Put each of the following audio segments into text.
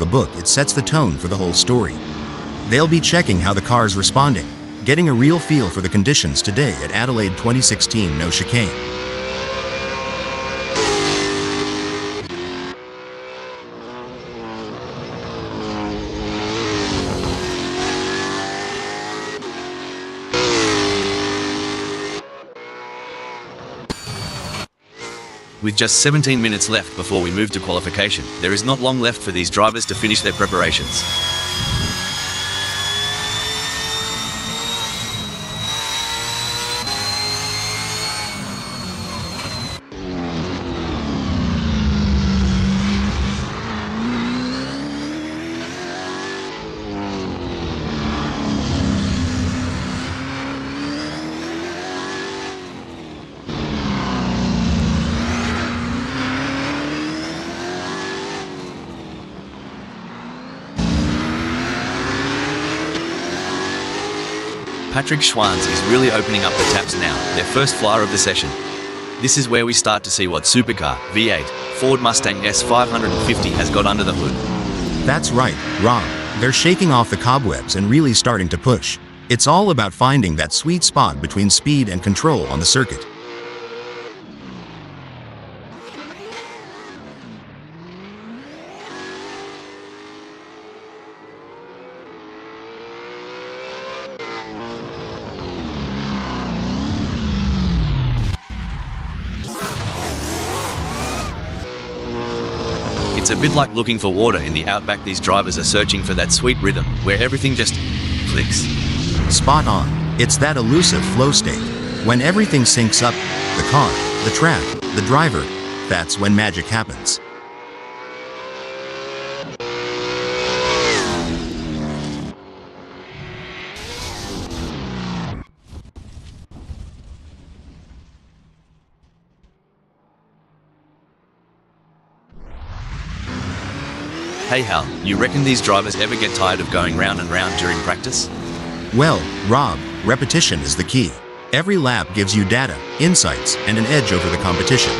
book, it sets the tone for the whole story. They'll be checking how the car's responding, getting a real feel for the conditions today at Adelaide 2016 No Chicane. With just 17 minutes left before we move to qualification, there is not long left for these drivers to finish their preparations. Patrick Schwanz is really opening up the taps now, their first flyer of the session. This is where we start to see what Supercar, V8, Ford Mustang S550 has got under the hood. That's right, Rob. They're shaking off the cobwebs and really starting to push. It's all about finding that sweet spot between speed and control on the circuit. It's a bit like looking for water in the outback. These drivers are searching for that sweet rhythm where everything just clicks. Spot on. It's that elusive flow state. When everything syncs up, the car, the track, the driver, that's when magic happens. Hey Hal, you reckon these drivers ever get tired of going round and round during practice? Well, Rob, repetition is the key. Every lap gives you data, insights, and an edge over the competition.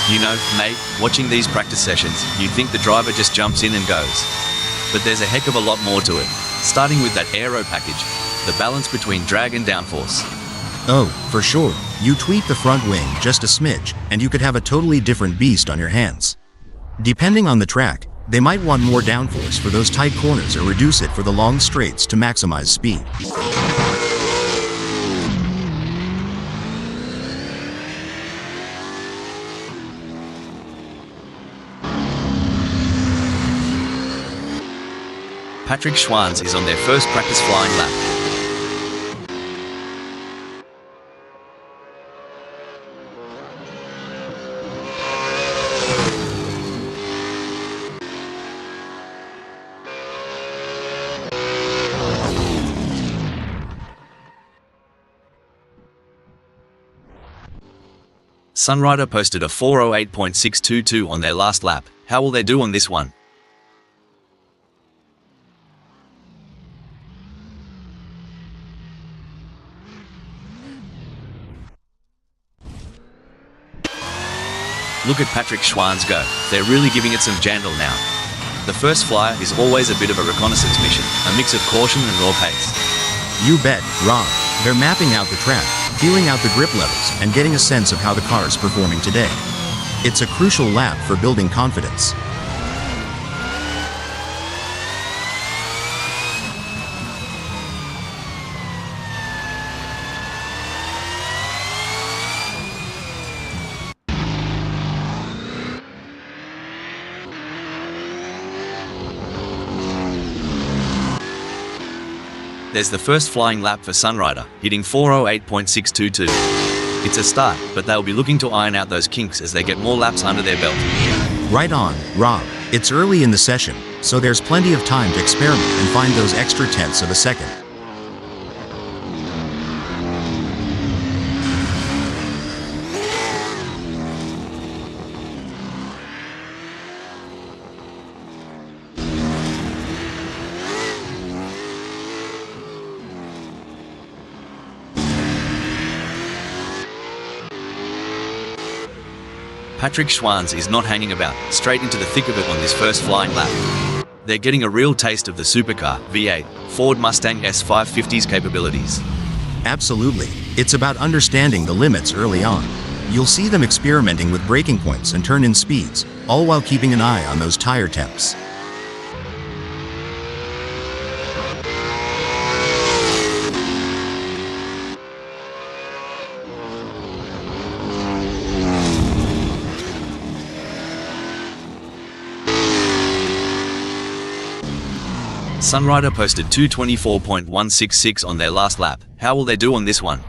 You know, mate, watching these practice sessions, you'd think the driver just jumps in and goes. But there's a heck of a lot more to it, starting with that aero package, the balance between drag and downforce. Oh, for sure. You tweak the front wing just a smidge, and you could have a totally different beast on your hands. Depending on the track, they might want more downforce for those tight corners or reduce it for the long straights to maximize speed. Patrick Schwanz is on their first practice flying lap. Sunrider posted a 4:08.622 on their last lap. How will they do on this one? Look at Patrick Schwanz go. They're really giving it some jandle now. The first flyer is always a bit of a reconnaissance mission, a mix of caution and raw pace. You bet, Rob. They're mapping out the track, feeling out the grip levels, and getting a sense of how the car's performing today. It's a crucial lap for building confidence. There's the first flying lap for Sunrider, hitting 4:08.622. It's a start, but they'll be looking to iron out those kinks as they get more laps under their belt. Right on, Rob. It's early in the session, so there's plenty of time to experiment and find those extra tenths of a second. Patrick Schwanz is not hanging about, straight into the thick of it on this first flying lap. They're getting a real taste of the supercar, V8, Ford Mustang S550's capabilities. Absolutely. It's about understanding the limits early on. You'll see them experimenting with braking points and turn-in speeds, all while keeping an eye on those tire temps. Sunrider posted 2:24.166 on their last lap. How will they do on this one?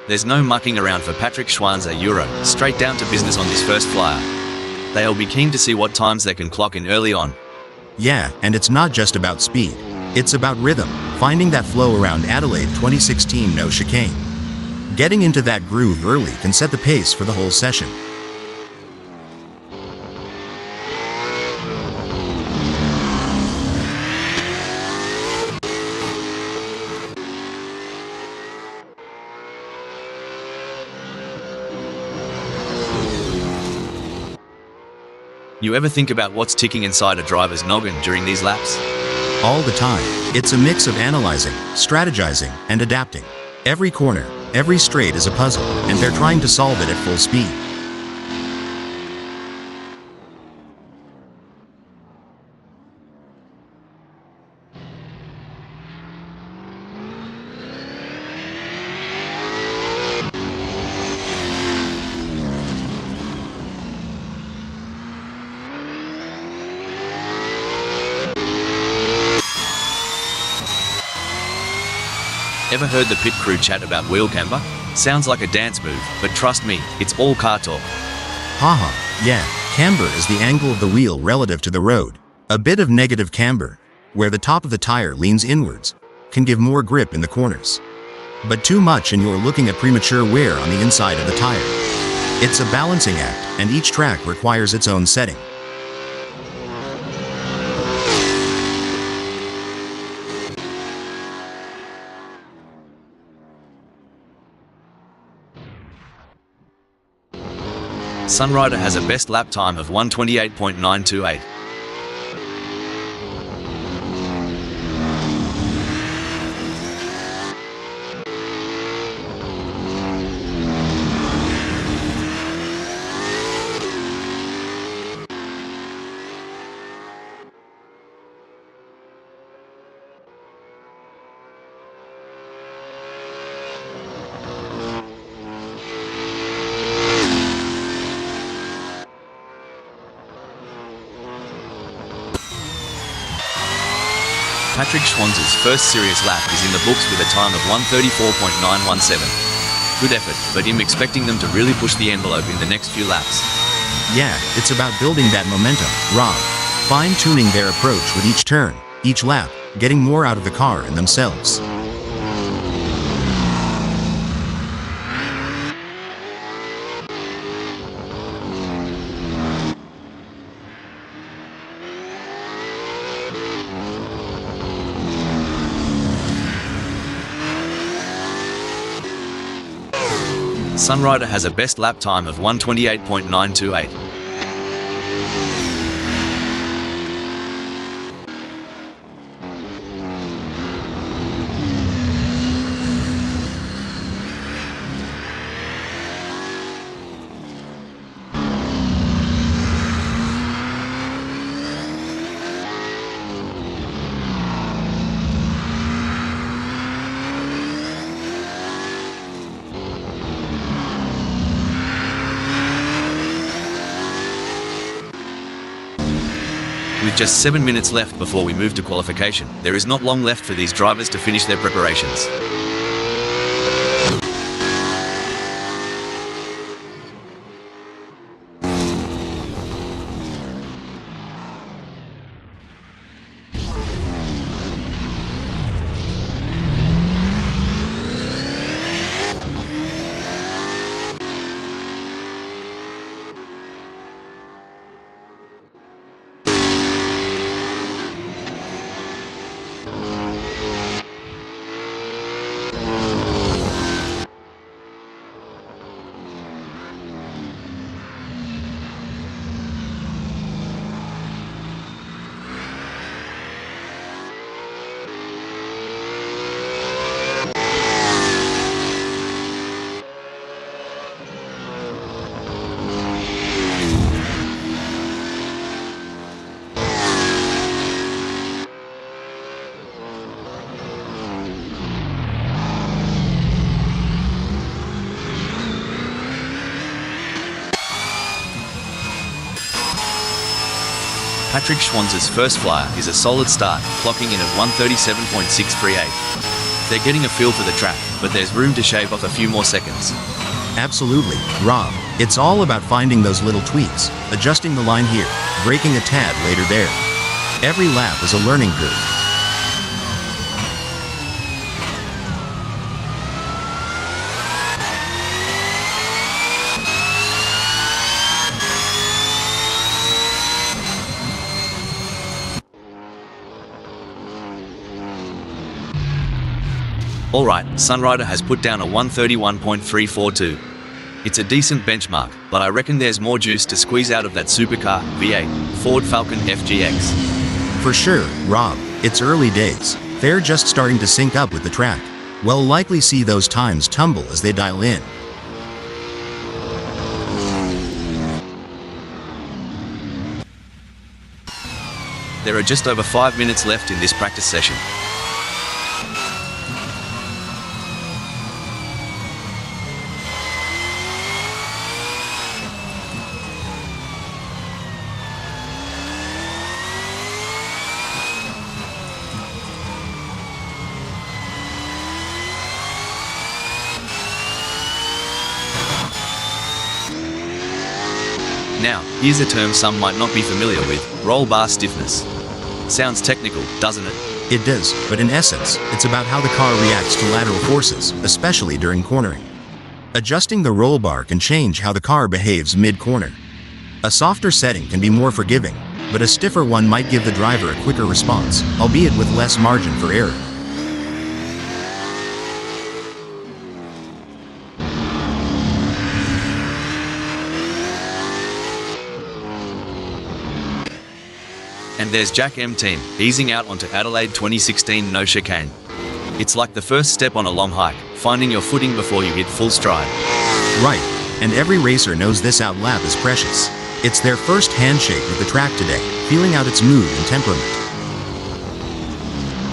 There's no mucking around for Patrick Schwanzer Euro, straight down to business on this first flyer. They'll be keen to see what times they can clock in early on. Yeah, and it's not just about speed. It's about rhythm, finding that flow around Adelaide 2016 no chicane. Getting into that groove early can set the pace for the whole session. You ever think about what's ticking inside a driver's noggin during these laps? All the time. It's a mix of analyzing, strategizing, and adapting. Every corner, every straight is a puzzle, and they're trying to solve it at full speed. Ever heard the pit crew chat about wheel camber? Sounds like a dance move, but trust me, it's all car talk. Haha, yeah, camber is the angle of the wheel relative to the road. A bit of negative camber, where the top of the tire leans inwards, can give more grip in the corners. But too much and you're looking at premature wear on the inside of the tire. It's a balancing act, and each track requires its own setting. Sunrider has a best lap time of 1:28.928. Patrick Schwanz's first serious lap is in the books with a time of 1:34.917. Good effort, but I'm expecting them to really push the envelope in the next few laps. Yeah, it's about building that momentum, Rob. Fine-tuning their approach with each turn, each lap, getting more out of the car and themselves. Sunrider has a best lap time of 1:28.928. With just 7 minutes left before we move to qualification, there is not long left for these drivers to finish their preparations. Patrick Schwanz's first flyer is a solid start, clocking in at 1:37.638. They're getting a feel for the track, but there's room to shave off a few more seconds. Absolutely, Rob. It's all about finding those little tweaks, adjusting the line here, braking a tad later there. Every lap is a learning curve. Alright, Sunrider has put down a 1:31.342. It's a decent benchmark, but I reckon there's more juice to squeeze out of that supercar V8 Ford Falcon FGX. For sure, Rob. It's early days. They're just starting to sync up with the track. We'll likely see those times tumble as they dial in. There are just over 5 minutes left in this practice session. Now, here's a term some might not be familiar with: roll bar stiffness. Sounds technical, doesn't it? It does, but in essence, it's about how the car reacts to lateral forces, especially during cornering. Adjusting the roll bar can change how the car behaves mid-corner. A softer setting can be more forgiving, but a stiffer one might give the driver a quicker response, albeit with less margin for error. And there's Jack M Team, easing out onto Adelaide 2016 no chicane. It's like the first step on a long hike, finding your footing before you hit full stride. Right, and every racer knows this out lap is precious. It's their first handshake with the track today, feeling out its mood and temperament.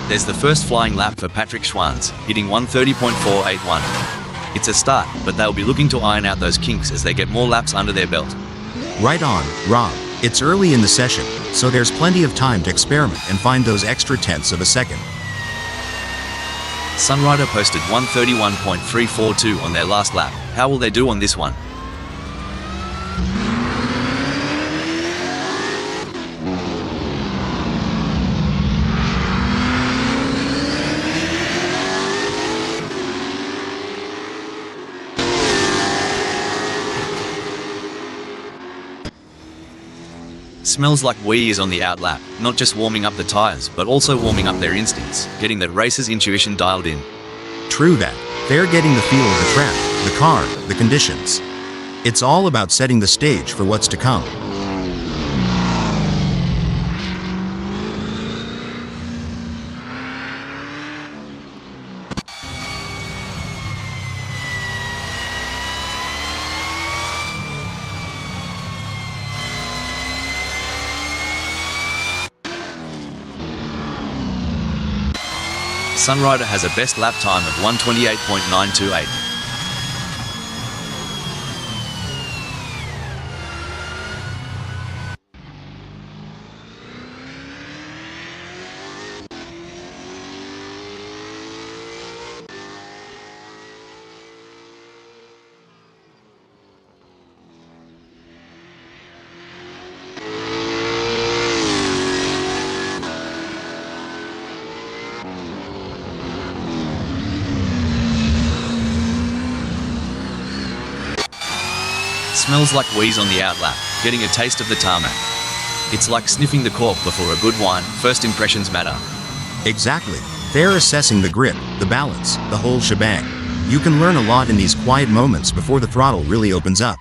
There's the first flying lap for Patrick Schwanz, hitting 1:30.481. It's a start, but they'll be looking to iron out those kinks as they get more laps under their belt. Right on, Rob. It's early in the session, so there's plenty of time to experiment and find those extra tenths of a second. Sunrider posted 1:31.342 on their last lap. How will they do on this one? Smells like Wee is on the out lap, not just warming up the tyres, but also warming up their instincts, getting the racer's intuition dialed in. True that. They're getting the feel of the track, the car, the conditions. It's all about setting the stage for what's to come. Sunrider has a best lap time of 1:28.928. Smells like Wee's on the out lap, getting a taste of the tarmac. It's like sniffing the cork before a good wine. First impressions matter. Exactly. They're assessing the grip, the balance, the whole shebang. You can learn a lot in these quiet moments before the throttle really opens up.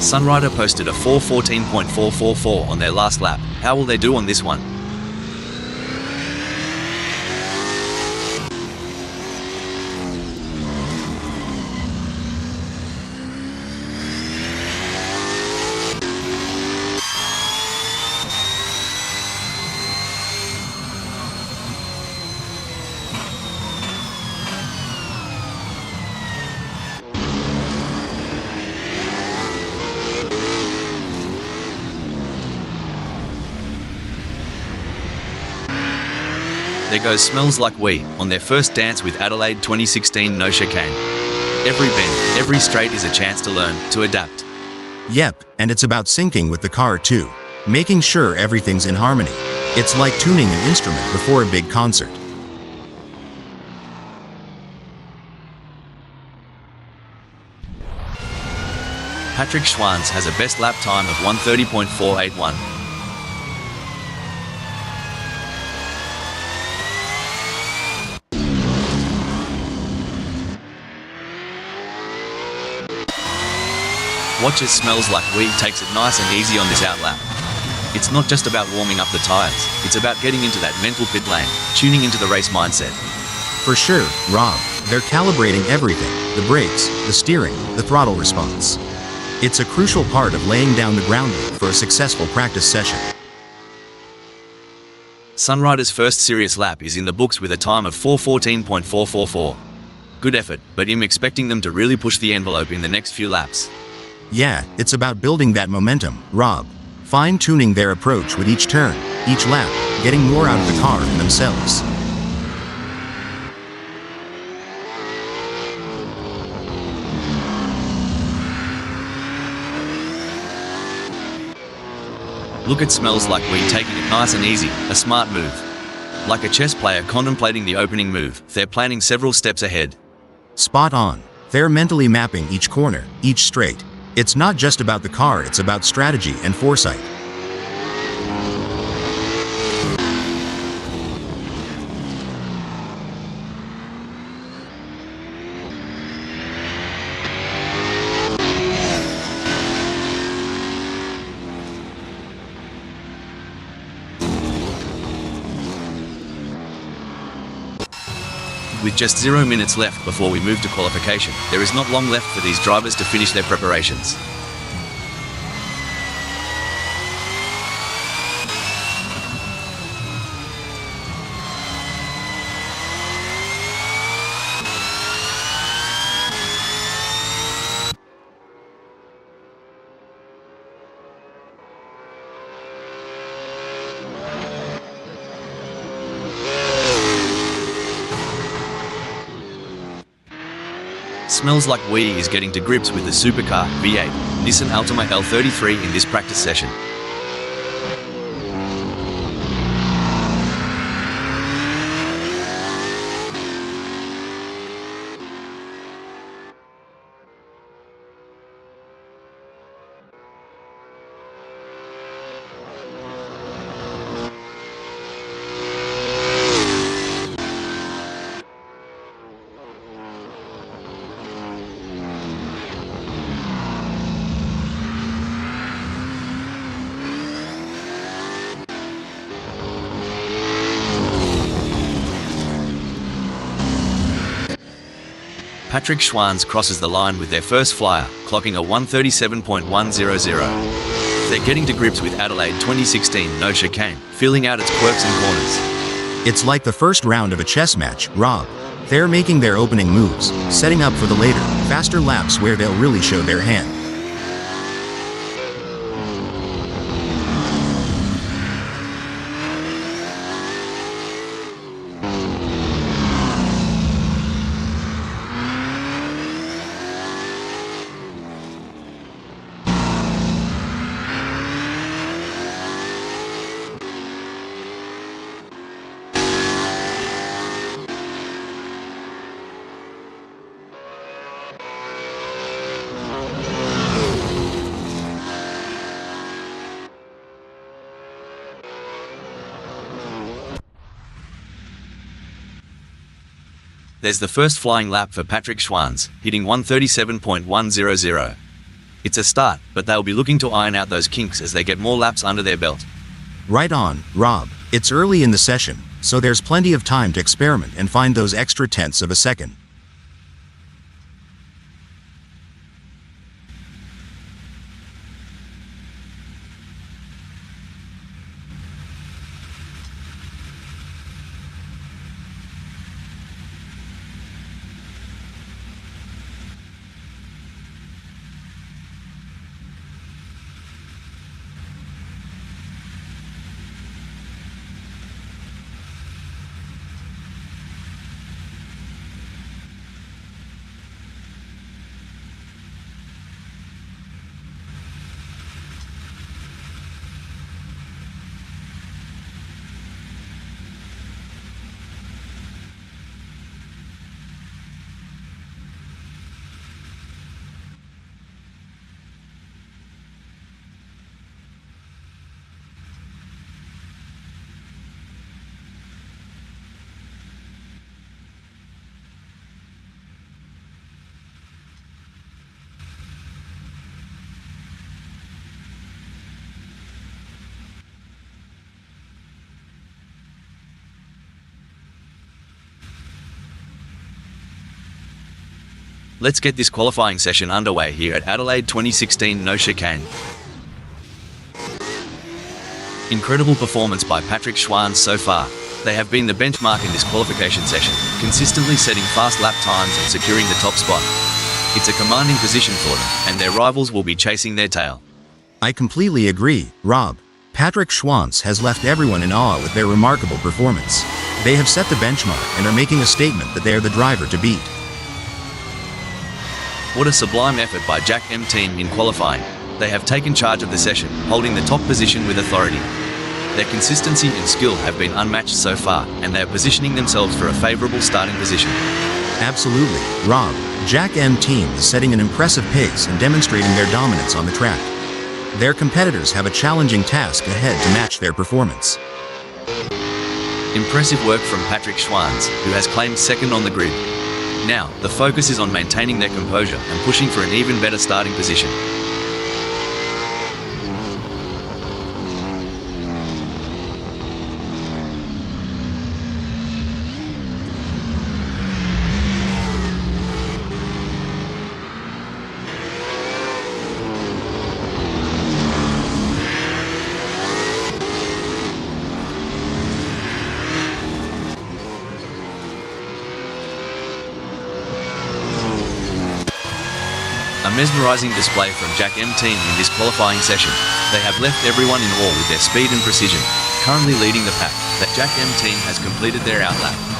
Sunrider posted a 4:14.444 on their last lap. How will they do on this one? There goes Smells Like We on their first dance with Adelaide 2016 No Chicane. Every bend, every straight is a chance to learn, to adapt. Yep, and it's about syncing with the car too, making sure everything's in harmony. It's like tuning an instrument before a big concert. Patrick Schwanz has a best lap time of 1:30.481. Watch as Smells Like We takes it nice and easy on this outlap. It's not just about warming up the tyres, it's about getting into that mental pit lane, tuning into the race mindset. For sure, Rob, they're calibrating everything, the brakes, the steering, the throttle response. It's a crucial part of laying down the groundwork for a successful practice session. Sunrider's first serious lap is in the books with a time of 4:14.444. Good effort, but I'm expecting them to really push the envelope in the next few laps. Yeah, it's about building that momentum, Rob. Fine-tuning their approach with each turn, each lap, getting more out of the car and themselves. Look at Smells Like We taking it nice and easy, a smart move. Like a chess player contemplating the opening move, they're planning several steps ahead. Spot on. They're mentally mapping each corner, each straight. It's not just about the car, it's about strategy and foresight. With just 0 minutes left before we move to qualification, there is not long left for these drivers to finish their preparations. Smells Like We is getting to grips with the Supercar V8 Nissan Altima L33 in this practice session. Patrick Schwanz crosses the line with their first flyer, clocking a 1:37.100. They're getting to grips with Adelaide 2016 No Chicane, feeling out its quirks and corners. It's like the first round of a chess match, Rob. They're making their opening moves, setting up for the later, faster laps where they'll really show their hand. There's the first flying lap for Patrick Schwanz, hitting 1:37.100. It's a start, but they'll be looking to iron out those kinks as they get more laps under their belt. Right on, Rob. It's early in the session, so there's plenty of time to experiment and find those extra tenths of a second. Let's get this qualifying session underway here at Adelaide 2016 No Chicane. Incredible performance by Patrick Schwanz so far. They have been the benchmark in this qualification session, consistently setting fast lap times and securing the top spot. It's a commanding position for them, and their rivals will be chasing their tail. I completely agree, Rob. Patrick Schwanz has left everyone in awe with their remarkable performance. They have set the benchmark and are making a statement that they are the driver to beat. What a sublime effort by Jack M team in qualifying. They have taken charge of the session, holding the top position with authority. Their consistency and skill have been unmatched so far, and they are positioning themselves for a favourable starting position. Absolutely, Rob. Jack M team is setting an impressive pace and demonstrating their dominance on the track. Their competitors have a challenging task ahead to match their performance. Impressive work from Patrick Schwanz, who has claimed second on the grid. Now, the focus is on maintaining their composure and pushing for an even better starting position. A mesmerising display from Jack M team in this qualifying session. They have left everyone in awe with their speed and precision, currently leading the pack. That Jack M team has completed their outlap.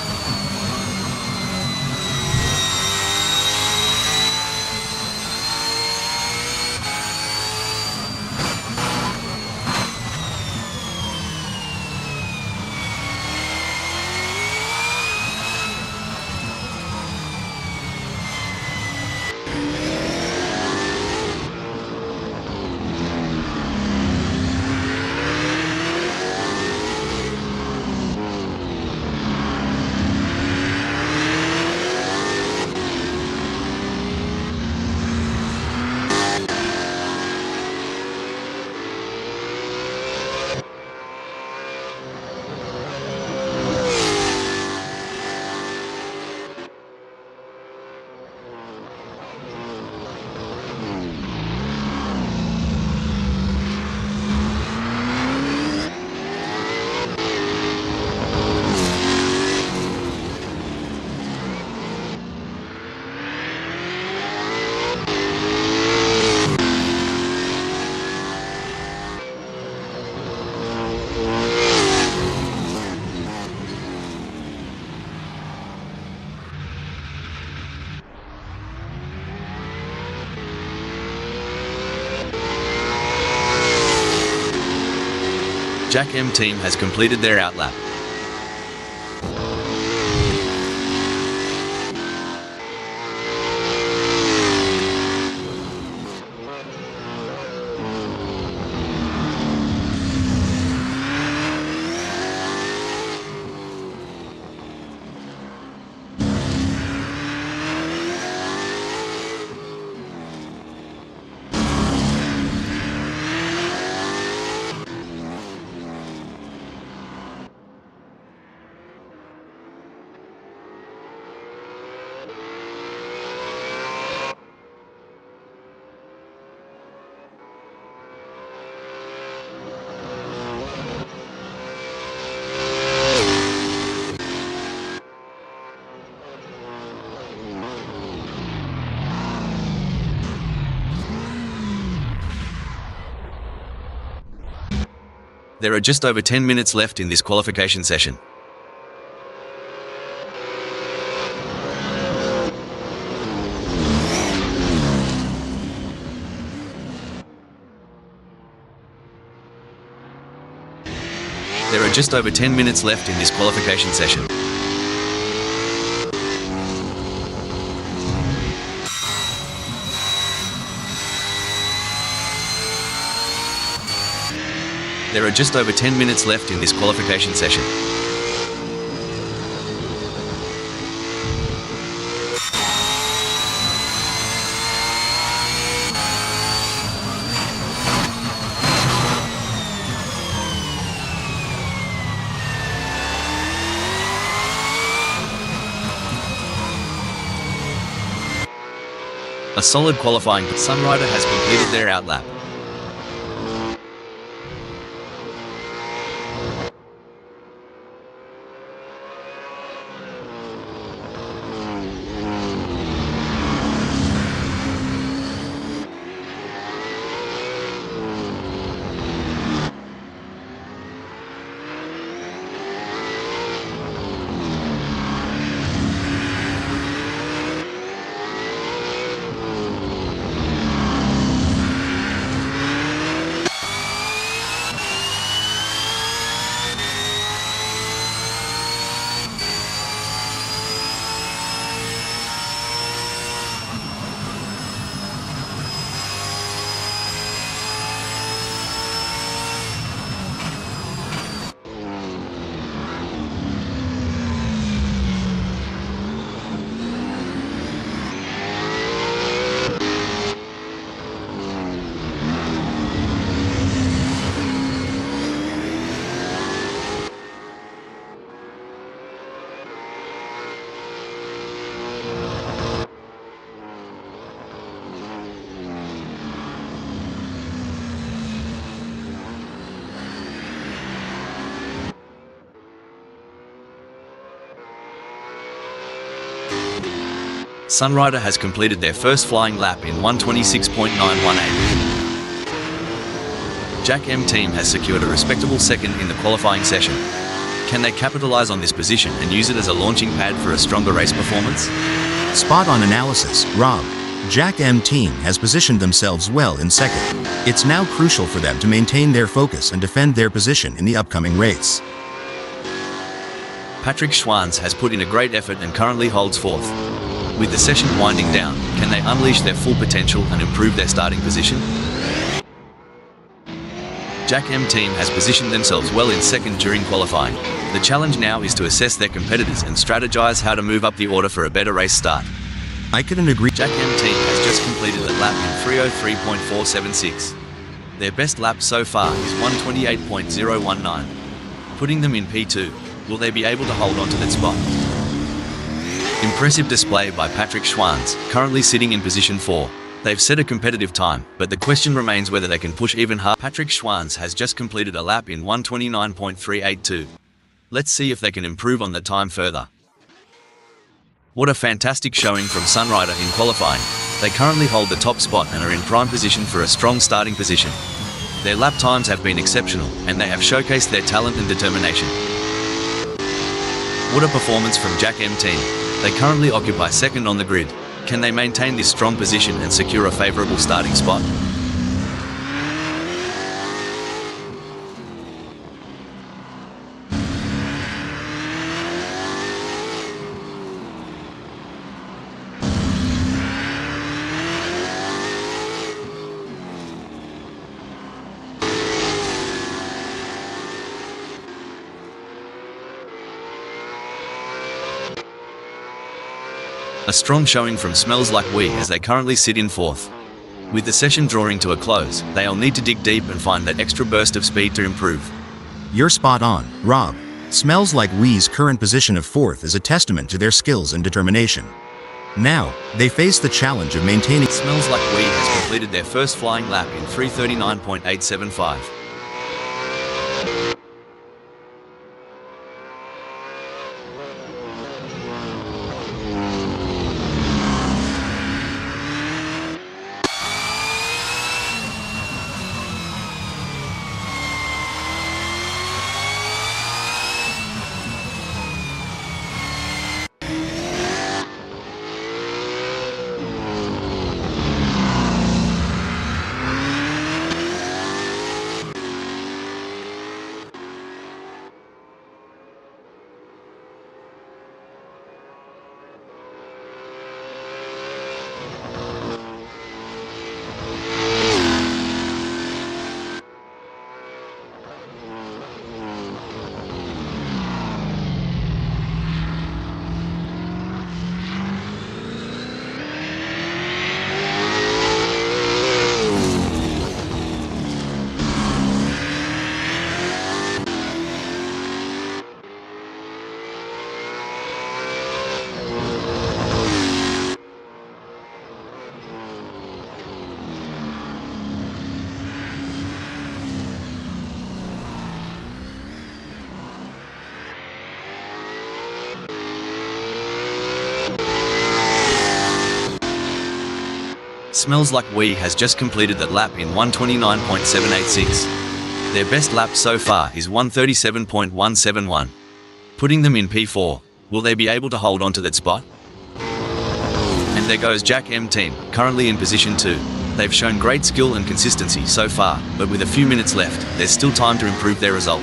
Jack M team has completed their outlap. There are just over 10 minutes left in this qualification session. There are just over 10 minutes left in this qualification session. There are just over 10 minutes left in this qualification session. solid qualifying, Sunrider has completed their outlap. Sunrider has completed their first flying lap in 1:26.918. Jack M team has secured a respectable second in the qualifying session. Can they capitalise on this position and use it as a launching pad for a stronger race performance? Spot on analysis, Rob. Jack M team has positioned themselves well in second. It's now crucial for them to maintain their focus and defend their position in the upcoming race. Patrick Schwanz has put in a great effort and currently holds fourth. With the session winding down, can they unleash their full potential and improve their starting position? Jack M team has positioned themselves well in second during qualifying. The challenge now is to assess their competitors and strategize how to move up the order for a better race start. I couldn't agree. Jack M team has just completed a lap in 3:03.476. Their best lap so far is 1:28.019, putting them in P2. Will they be able to hold on to that spot? Impressive display by Patrick Schwanz, currently sitting in position 4. They've set a competitive time, but the question remains whether they can push even harder. Patrick Schwanz has just completed a lap in 1:29.382. Let's see if they can improve on the time further. What a fantastic showing from Sunrider in qualifying. They currently hold the top spot and are in prime position for a strong starting position. Their lap times have been exceptional, and they have showcased their talent and determination. What a performance from Jack M team. They currently occupy second on the grid. Can they maintain this strong position and secure a favourable starting spot? A strong showing from Smells Like We as they currently sit in fourth. With the session drawing to a close, they'll need to dig deep and find that extra burst of speed to improve. You're spot on, Rob. Smells Like We's current position of fourth is a testament to their skills and determination. Now, they face the challenge of maintaining. Smells Like We has completed their first flying lap in 3:39.875. Smells Like We has just completed that lap in 1:29.786. Their best lap so far is 1:37.171. Putting them in P4, will they be able to hold on to that spot? And there goes Jack M Team, currently in position 2. They've shown great skill and consistency so far, but with a few minutes left, there's still time to improve their result.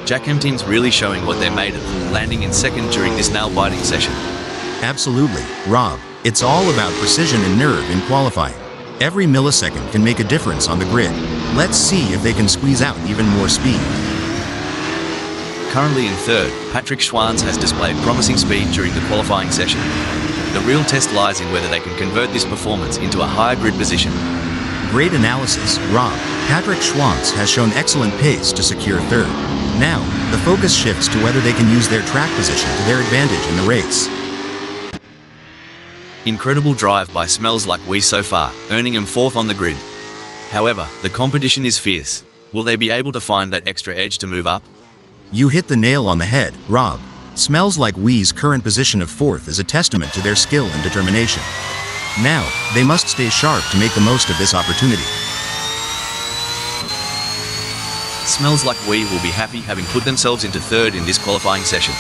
Jack M Team's really showing what they're made of, landing in second during this nail-biting session. Absolutely, Rob. It's all about precision and nerve in qualifying. Every millisecond can make a difference on the grid. Let's see if they can squeeze out even more speed. Currently in third, Patrick Schwanz has displayed promising speed during the qualifying session. The real test lies in whether they can convert this performance into a higher grid position. Great analysis, Rob. Patrick Schwanz has shown excellent pace to secure third. Now, the focus shifts to whether they can use their track position to their advantage in the race. Incredible drive by Smells Like We so far, earning him fourth on the grid. However, the competition is fierce. Will they be able to find that extra edge to move up? You hit the nail on the head, Rob. Smells Like We's current position of fourth is a testament to their skill and determination. Now, they must stay sharp to make the most of this opportunity. Smells Like We will be happy having put themselves into third in this qualifying session.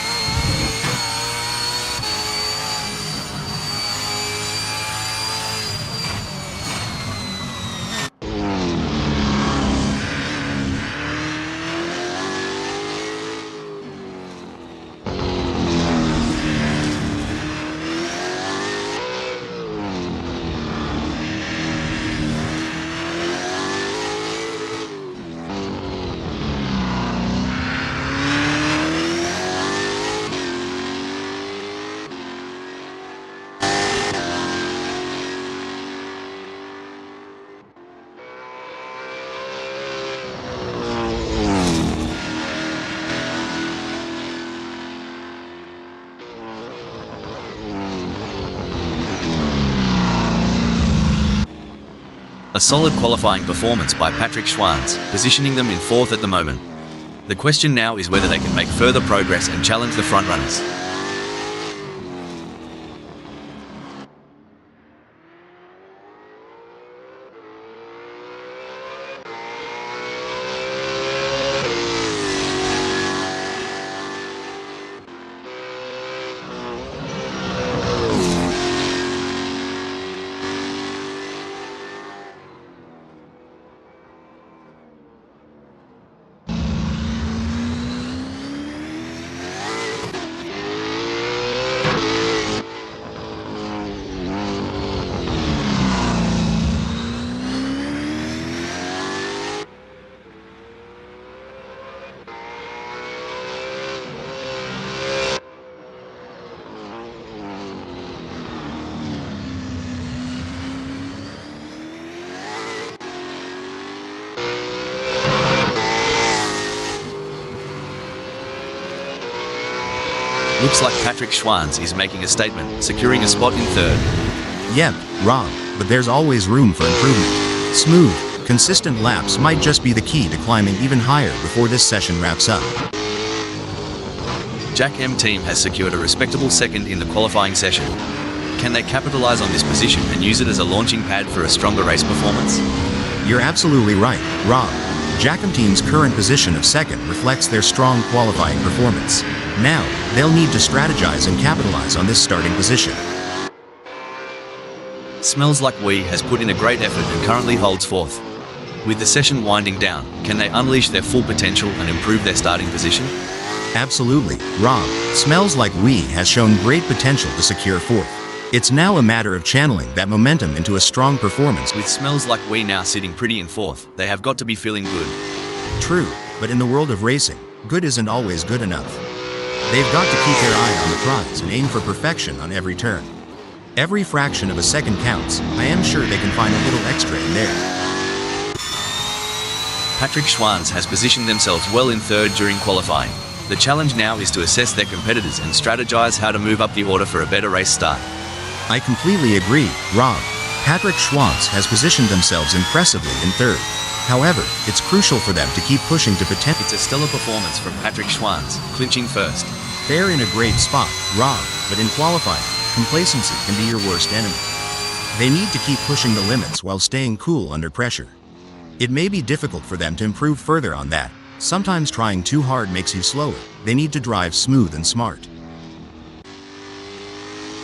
A solid qualifying performance by Patrick Schwanz, positioning them in fourth at the moment. The question now is whether they can make further progress and challenge the frontrunners. Looks like Patrick Schwanz is making a statement, securing a spot in third. Yep, Rob, but there's always room for improvement. Smooth, consistent laps might just be the key to climbing even higher before this session wraps up. Jack M Team has secured a respectable second in the qualifying session. Can they capitalize on this position and use it as a launching pad for a stronger race performance? You're absolutely right, Rob. Jack M Team's current position of second reflects their strong qualifying performance. Now, they'll need to strategize and capitalize on this starting position. Smells Like We has put in a great effort and currently holds fourth. With the session winding down, can they unleash their full potential and improve their starting position? Absolutely, Rob. Smells Like We has shown great potential to secure fourth. It's now a matter of channeling that momentum into a strong performance. With Smells Like We now sitting pretty in fourth, they have got to be feeling good. True, but in the world of racing, good isn't always good enough. They've got to keep their eye on the prize and aim for perfection on every turn. Every fraction of a second counts. I am sure they can find a little extra in there. Patrick Schwanz has positioned themselves well in third during qualifying. The challenge now is to assess their competitors and strategize how to move up the order for a better race start. I completely agree, Rob. Patrick Schwanz has positioned themselves impressively in third. However, it's crucial for them to keep pushing to potential. It's a stellar performance from Patrick Schwanz, clinching first. They're in a great spot, Rob, but in qualifying, complacency can be your worst enemy. They need to keep pushing the limits while staying cool under pressure. It may be difficult for them to improve further on that. Sometimes trying too hard makes you slower. They need to drive smooth and smart.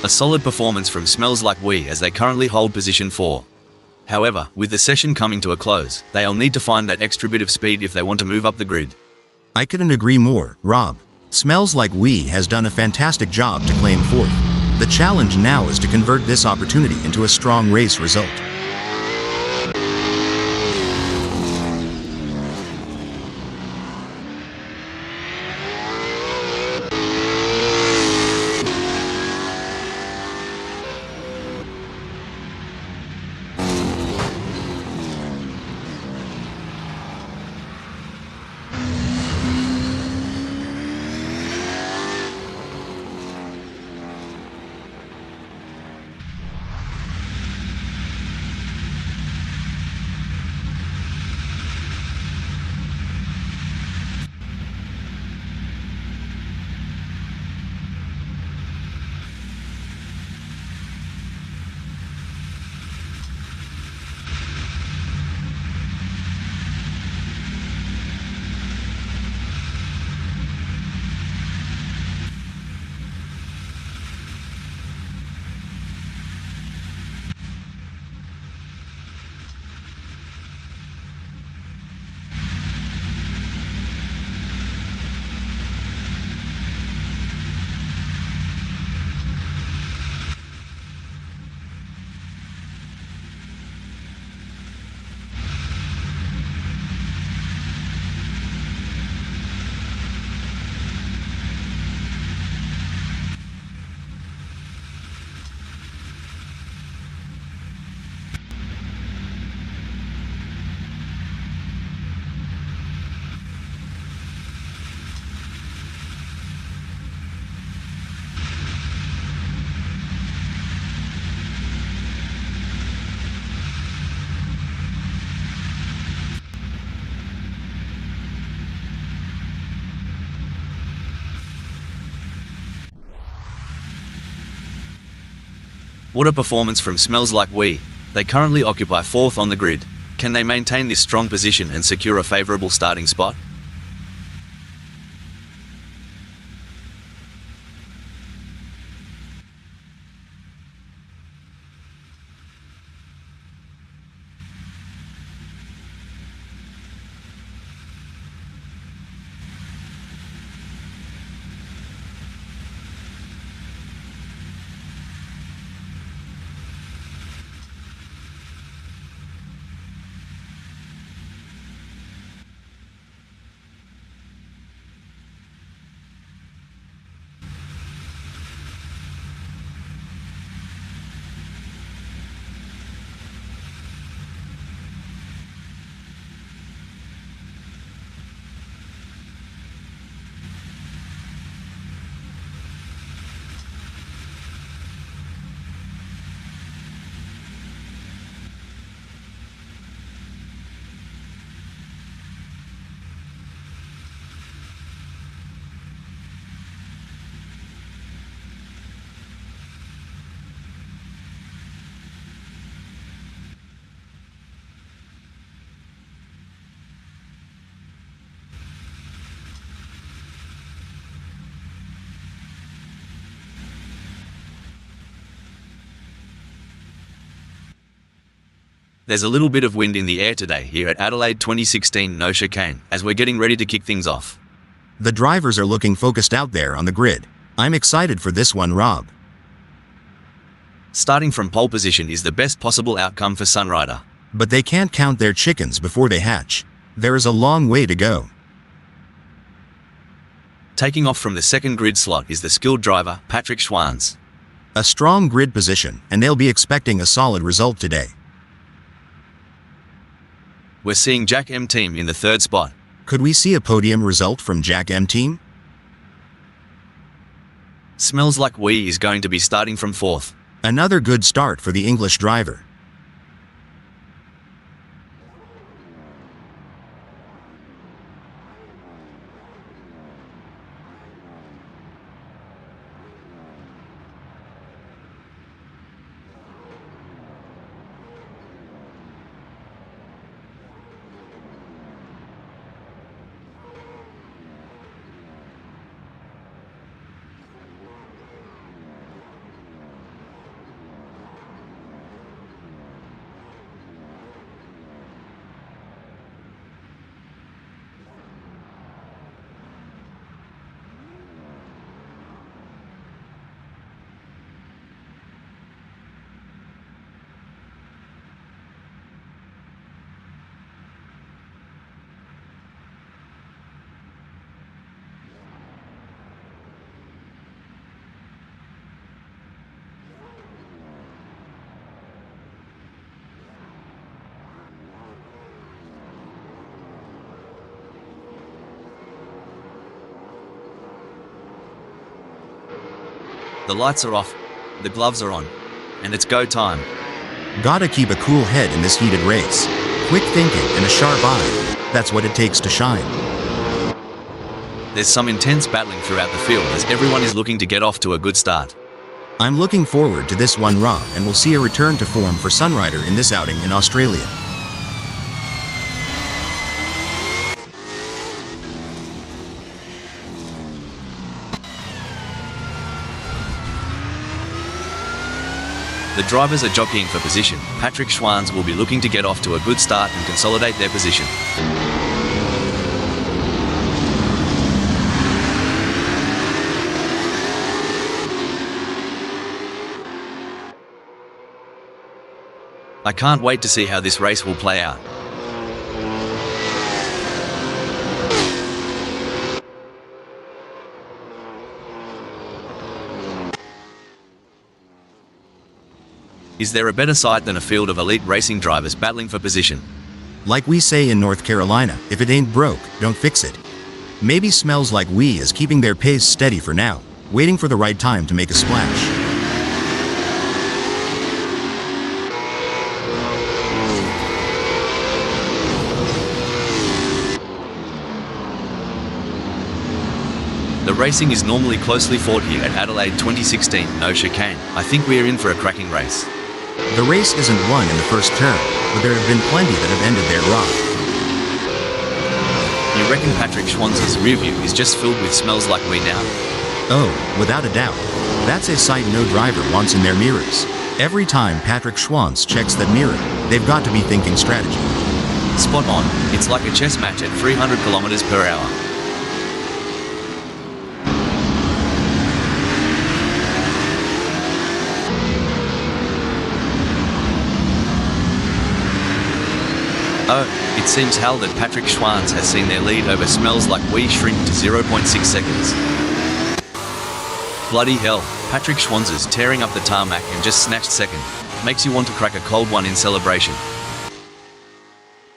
A solid performance from Smells Like We as they currently hold position 4. However, with the session coming to a close, they'll need to find that extra bit of speed if they want to move up the grid. I couldn't agree more, Rob. Smells Like We has done a fantastic job to claim fourth. The challenge now is to convert this opportunity into a strong race result. What a performance from Smells Like We. They currently occupy 4th on the grid. Can they maintain this strong position and secure a favourable starting spot? There's a little bit of wind in the air today here at Adelaide 2016 No Chicane as we're getting ready to kick things off. The drivers are looking focused out there on the grid. I'm excited for this one, Rob. Starting from pole position is the best possible outcome for Sunrider. But they can't count their chickens before they hatch. There is a long way to go. Taking off from the second grid slot is the skilled driver, Patrick Schwanz. A strong grid position, and they'll be expecting a solid result today. We're seeing Jack M Team in the third spot. Could we see a podium result from Jack M Team? Smells Like We is going to be starting from fourth. Another good start for the English driver. The lights are off, the gloves are on, and it's go time. Gotta keep a cool head in this heated race. Quick thinking and a sharp eye. That's what it takes to shine. There's some intense battling throughout the field as everyone is looking to get off to a good start. I'm looking forward to this one, Rob, and we'll see a return to form for Sunrider in this outing in Australia. The drivers are jockeying for position. Patrick Schwanz will be looking to get off to a good start and consolidate their position. I can't wait to see how this race will play out. Is there a better sight than a field of elite racing drivers battling for position? Like we say in North Carolina, if it ain't broke, don't fix it. Maybe Smells Like We is keeping their pace steady for now, waiting for the right time to make a splash. The racing is normally closely fought here at Adelaide 2016, no chicane. I think we are in for a cracking race. The race isn't won in the first turn, but there have been plenty that have ended their run. You reckon Patrick Schwanz's rear view is just filled with Smells Like We now? Oh, without a doubt. That's a sight no driver wants in their mirrors. Every time Patrick Schwanz checks that mirror, they've got to be thinking strategy. Spot on. It's like a chess match at 300 kilometers per hour. Oh, it seems hell that Patrick Schwanz has seen their lead over Smells Like We shrink to 0.6 seconds. Bloody hell, Patrick Schwanz is tearing up the tarmac and just snatched second. Makes you want to crack a cold one in celebration.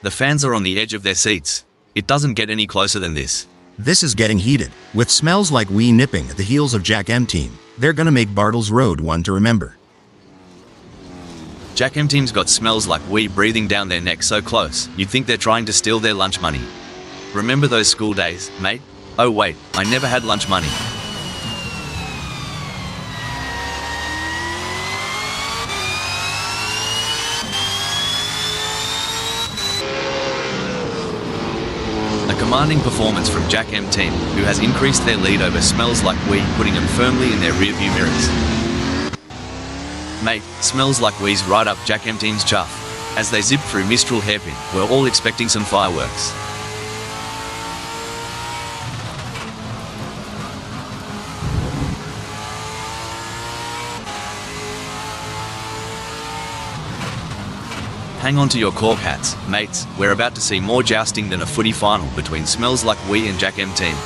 The fans are on the edge of their seats. It doesn't get any closer than this. This is getting heated. With Smells Like We nipping at the heels of Jack M Team, they're gonna make Bartle's Road one to remember. Jack M Team's got Smells Like We breathing down their neck so close, you'd think they're trying to steal their lunch money. Remember those school days, mate? Oh wait, I never had lunch money. A commanding performance from Jack M Team, who has increased their lead over Smells Like We, putting them firmly in their rearview mirrors. Mate, Smells Like We's right up Jack M Team's chuff. As they zip through Mistral hairpin, we're all expecting some fireworks. Hang on to your cork hats, mates. We're about to see more jousting than a footy final between Smells Like We and Jack M Team.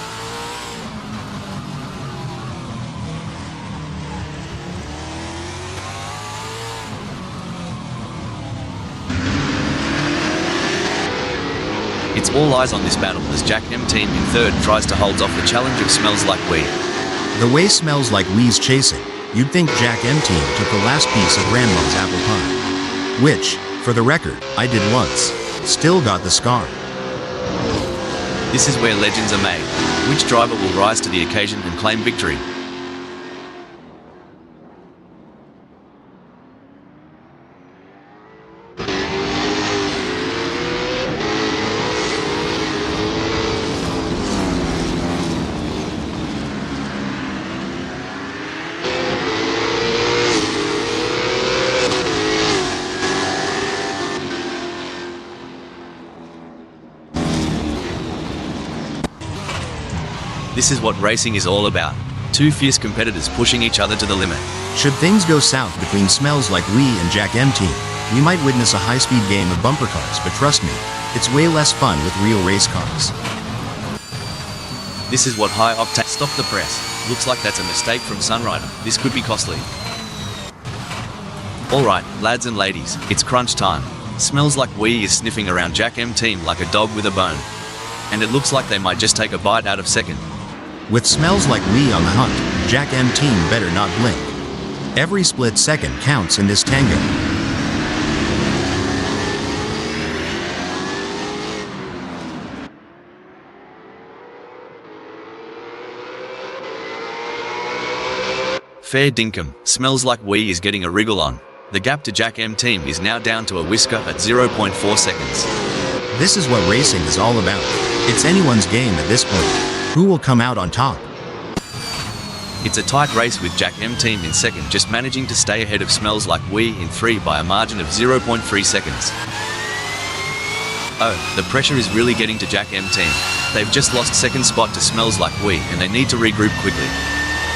It's all eyes on this battle as Jack M Team in third tries to hold off the challenge of Smells Like We. The way Smells Like We's chasing, you'd think Jack M Team took the last piece of Grandma's apple pie. Which, for the record, I did once. Still got the scar. This is where legends are made. Which driver will rise to the occasion and claim victory? This is what racing is all about. Two fierce competitors pushing each other to the limit. Should things go south between Smells Like We and Jack M Team, we might witness a high-speed game of bumper cars, but trust me, it's way less fun with real race cars. This is what high octane. Stop the press. Looks like that's a mistake from Sunrider. This could be costly. Alright, lads and ladies, it's crunch time. Smells Like We is sniffing around Jack M Team like a dog with a bone. And it looks like they might just take a bite out of second. With Smells Like We on the hunt, Jack M team better not blink. Every split second counts in this tango. Fair dinkum, Smells Like We is getting a wriggle on. The gap to Jack M team is now down to a whisker at 0.4 seconds. This is what racing is all about. It's anyone's game at this point. Who will come out on top? It's a tight race with Jack M team in second, just managing to stay ahead of Smells Like We in 3 by a margin of 0.3 seconds. Oh, the pressure is really getting to Jack M team. They've just lost second spot to Smells Like We and they need to regroup quickly.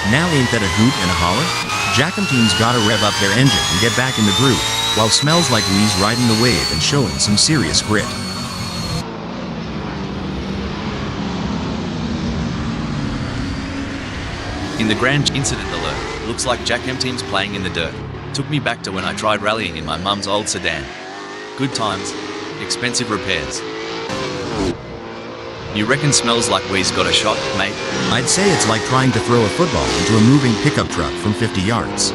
Now ain't that a hoot and a holler? Jack M team's gotta rev up their engine and get back in the groove, while Smells Like We's riding the wave and showing some serious grit. In the grand incident alert, looks like Jack M team's playing in the dirt. Took me back to when I tried rallying in my mum's old sedan. Good times, expensive repairs. You reckon Smells Like We's got a shot, mate? I'd say it's like trying to throw a football into a moving pickup truck from 50 yards.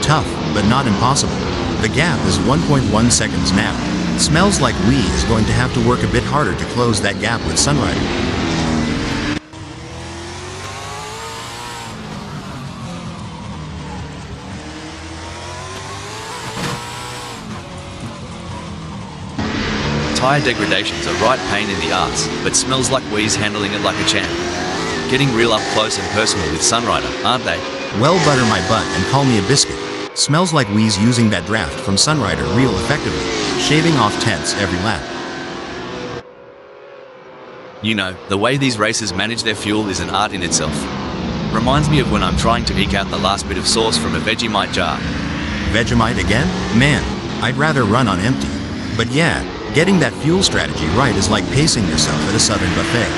Tough, but not impossible. The gap is 1.1 seconds now. Smells Like We is going to have to work a bit harder to close that gap with Sunrider. Tyre degradation's a right pain in the arse, but Smells Like We's handling it like a champ. Getting real up close and personal with Sunrider, aren't they? Well, butter my butt and call me a biscuit. Smells Like We's using that draft from Sunrider real effectively, shaving off tenths every lap. You know, the way these racers manage their fuel is an art in itself. Reminds me of when I'm trying to eke out the last bit of sauce from a Vegemite jar. Vegemite again? Man, I'd rather run on empty. But yeah, getting that fuel strategy right is like pacing yourself at a southern buffet.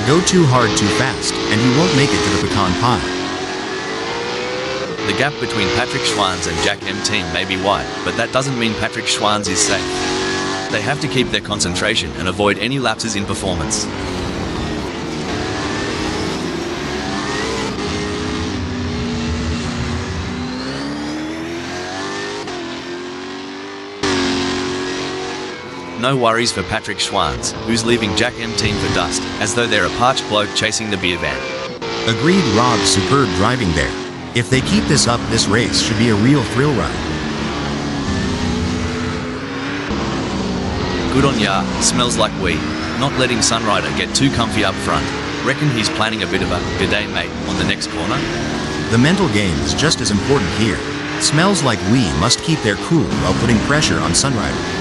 Go too hard too fast, and you won't make it to the pecan pie. The gap between Patrick Schwanz and Jack M team may be wide, but that doesn't mean Patrick Schwanz is safe. They have to keep their concentration and avoid any lapses in performance. No worries for Patrick Schwanz, who's leaving Jack M team for dust, as though they're a parched bloke chasing the beer van. Agreed, Rob, superb driving there. If they keep this up, this race should be a real thrill ride. Good on ya, Smells Like We. Not letting Sunrider get too comfy up front. Reckon he's planning a bit of a "good day, mate" on the next corner? The mental game is just as important here. Smells Like We must keep their cool while putting pressure on Sunrider.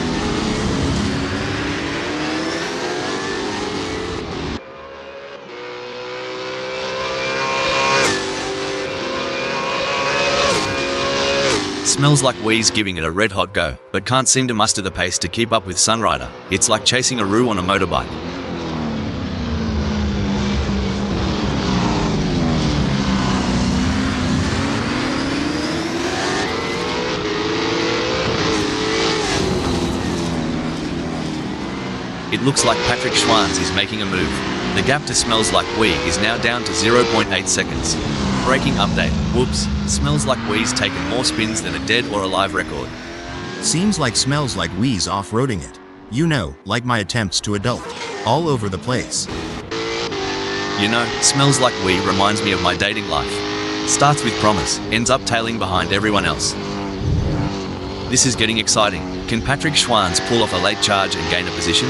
Smells Like We's giving it a red-hot go, but can't seem to muster the pace to keep up with Sunrider. It's like chasing a roo on a motorbike. It looks like Patrick Schwanz is making a move. The gap to Smells Like We is now down to 0.8 seconds. Breaking update. Whoops. Smells Like We's taken more spins than a dead or alive record. Seems like Smells Like We's off-roading it. You know, like my attempts to adult. All over the place. You know, Smells Like We reminds me of my dating life. Starts with promise, ends up tailing behind everyone else. This is getting exciting. Can Patrick Schwanz pull off a late charge and gain a position?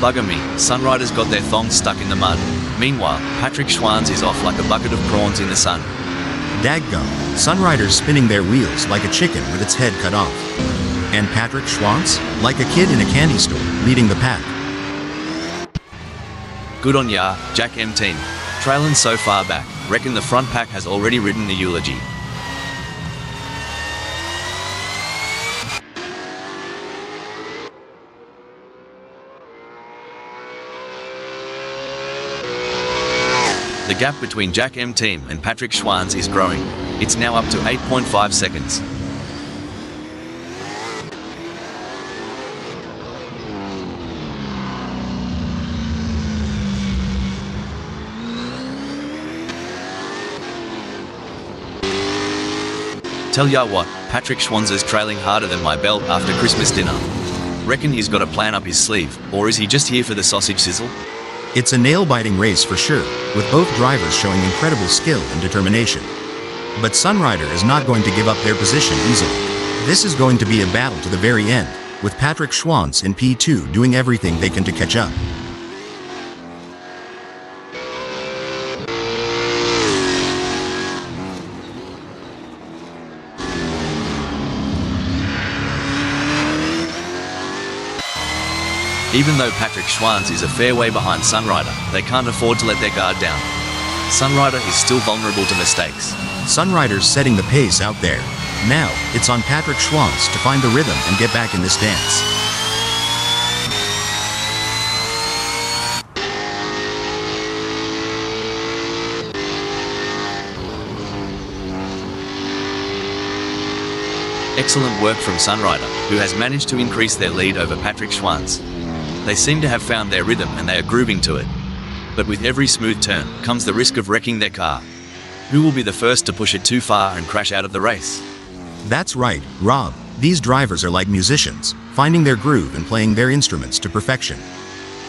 Bugger me, Sunrider's got their thongs stuck in the mud. Meanwhile, Patrick Schwanz is off like a bucket of prawns in the sun. Daggum, Sunrider's spinning their wheels like a chicken with its head cut off. And Patrick Schwanz, like a kid in a candy store, leading the pack. Good on ya, Jack M team. Trailing so far back, reckon the front pack has already ridden the eulogy. The gap between Jack M Team and Patrick Schwanz is growing. It's now up to 8.5 seconds. Tell ya what, Patrick Schwanz's trailing harder than my belt after Christmas dinner. Reckon he's got a plan up his sleeve, or is he just here for the sausage sizzle? It's a nail-biting race for sure, with both drivers showing incredible skill and determination. But Sunrider is not going to give up their position easily. This is going to be a battle to the very end, with Patrick Schwanz in P2 doing everything they can to catch up. Even though Patrick Schwanz is a fair way behind Sunrider, they can't afford to let their guard down. Sunrider is still vulnerable to mistakes. Sunrider's setting the pace out there. Now, it's on Patrick Schwanz to find the rhythm and get back in this dance. Excellent work from Sunrider, who has managed to increase their lead over Patrick Schwanz. They seem to have found their rhythm and they are grooving to it. But with every smooth turn comes the risk of wrecking their car. Who will be the first to push it too far and crash out of the race? That's right, Rob. These drivers are like musicians, finding their groove and playing their instruments to perfection.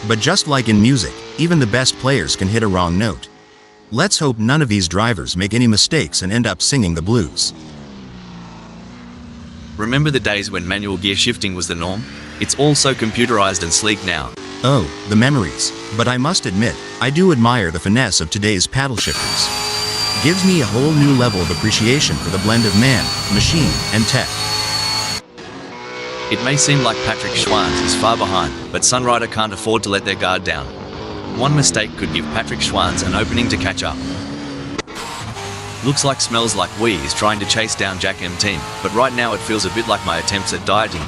But just like in music, even the best players can hit a wrong note. Let's hope none of these drivers make any mistakes and end up singing the blues. Remember the days when manual gear shifting was the norm? It's all so computerized and sleek now. Oh, the memories. But I must admit, I do admire the finesse of today's paddle shifters. Gives me a whole new level of appreciation for the blend of man, machine, and tech. It may seem like Patrick Schwanz is far behind, but Sunrider can't afford to let their guard down. One mistake could give Patrick Schwanz an opening to catch up. Looks like Smells Like We is trying to chase down Jack M Team, but right now it feels a bit like my attempts at dieting.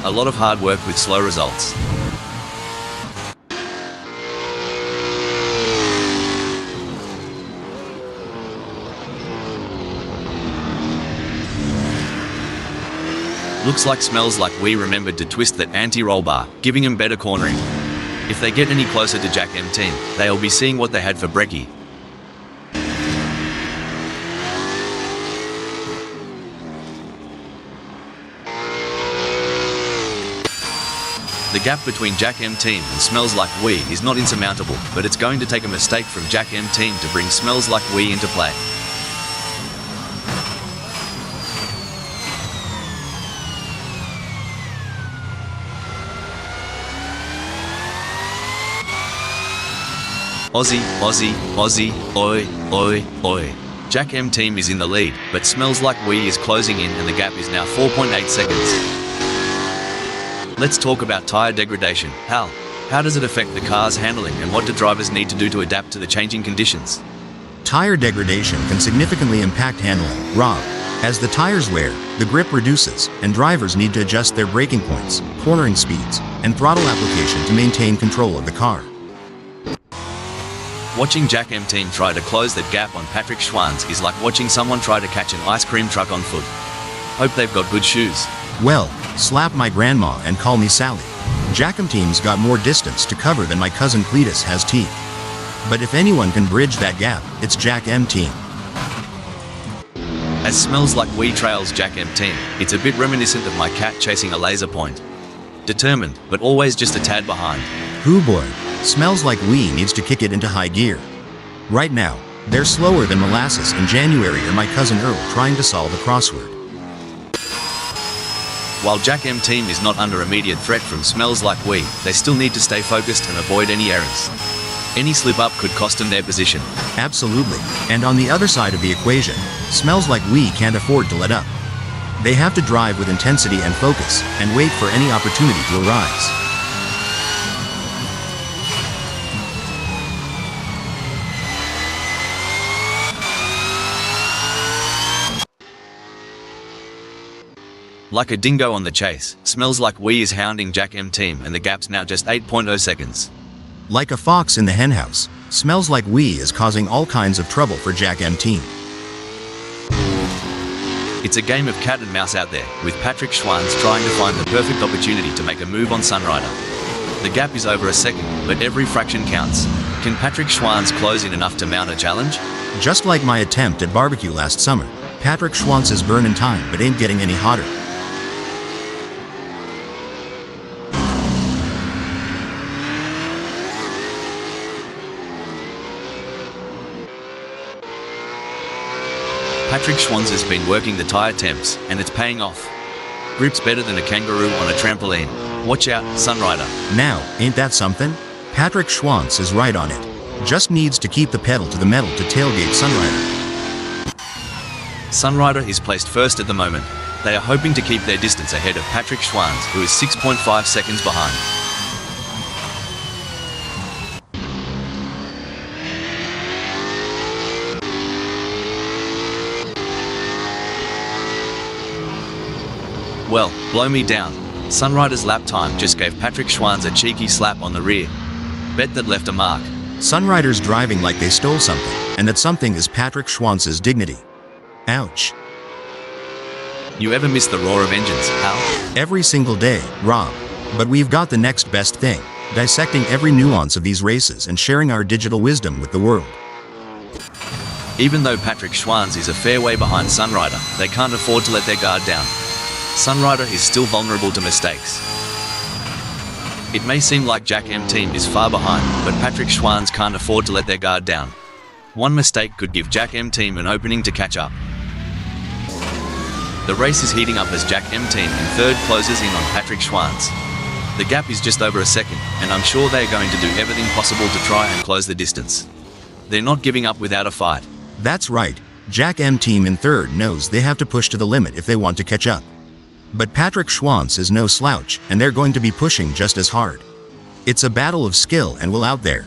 A lot of hard work with slow results. Looks like Smells Like We remembered to twist that anti-roll bar, giving him better cornering. If they get any closer to Jack M Team, they'll be seeing what they had for brekkie. The gap between Jack M Team and Smells Like We is not insurmountable, but it's going to take a mistake from Jack M Team to bring Smells Like We into play. Aussie, Aussie, Aussie, oi, oi, oi. Jack M Team is in the lead, but Smells Like We is closing in and the gap is now 4.8 seconds. Let's talk about tyre degradation. How does it affect the car's handling and what do drivers need to do to adapt to the changing conditions? Tire degradation can significantly impact handling, Rob. As the tires wear, the grip reduces, and drivers need to adjust their braking points, cornering speeds, and throttle application to maintain control of the car. Watching Jack M Team try to close that gap on Patrick Schwanz is like watching someone try to catch an ice cream truck on foot. Hope they've got good shoes. Well, slap my grandma and call me Sally. Jack M Team's got more distance to cover than my cousin Cletus has teeth. But if anyone can bridge that gap, it's Jack M Team. As Smells Like We trails Jack M Team, it's a bit reminiscent of my cat chasing a laser point. Determined, but always just a tad behind. Hoo boy, Smells Like We needs to kick it into high gear. Right now, they're slower than molasses in January or my cousin Earl trying to solve a crossword. While Jack M Team is not under immediate threat from Smells Like We, they still need to stay focused and avoid any errors. Any slip-up could cost them their position. Absolutely. And on the other side of the equation, Smells Like We can't afford to let up. They have to drive with intensity and focus, and wait for any opportunity to arise. Like a dingo on the chase, Smells Like We is hounding Jack M Team and the gap's now just 8.0 seconds. Like a fox in the henhouse, Smells Like We is causing all kinds of trouble for Jack M Team. It's a game of cat and mouse out there, with Patrick Schwanz trying to find the perfect opportunity to make a move on Sunrider. The gap is over a second, but every fraction counts. Can Patrick Schwanz close in enough to mount a challenge? Just like my attempt at barbecue last summer, Patrick Schwanz is burning time but ain't getting any hotter. Patrick Schwanz has been working the tyre temps, and it's paying off. Grip's better than a kangaroo on a trampoline. Watch out, Sunrider. Now, ain't that something? Patrick Schwanz is right on it. Just needs to keep the pedal to the metal to tailgate Sunrider. Sunrider is placed first at the moment. They are hoping to keep their distance ahead of Patrick Schwanz, who is 6.5 seconds behind. Well, blow me down. Sunrider's lap time just gave Patrick Schwanz a cheeky slap on the rear. Bet that left a mark. Sunrider's driving like they stole something, and that something is Patrick Schwanz's dignity. Ouch. You ever miss the roar of engines, Hal? Every single day, Rob. But we've got the next best thing, dissecting every nuance of these races and sharing our digital wisdom with the world. Even though Patrick Schwanz is a fair way behind Sunrider, they can't afford to let their guard down. Sunrider is still vulnerable to mistakes. It may seem like Jack M Team is far behind, but Patrick Schwanz can't afford to let their guard down. One mistake could give Jack M Team an opening to catch up. The race is heating up as Jack M Team in third closes in on Patrick Schwanz. The gap is just over a second, and I'm sure they're going to do everything possible to try and close the distance. They're not giving up without a fight. That's right. Jack M Team in third knows they have to push to the limit if they want to catch up. But Patrick Schwanz is no slouch, and they're going to be pushing just as hard. It's a battle of skill and will out there.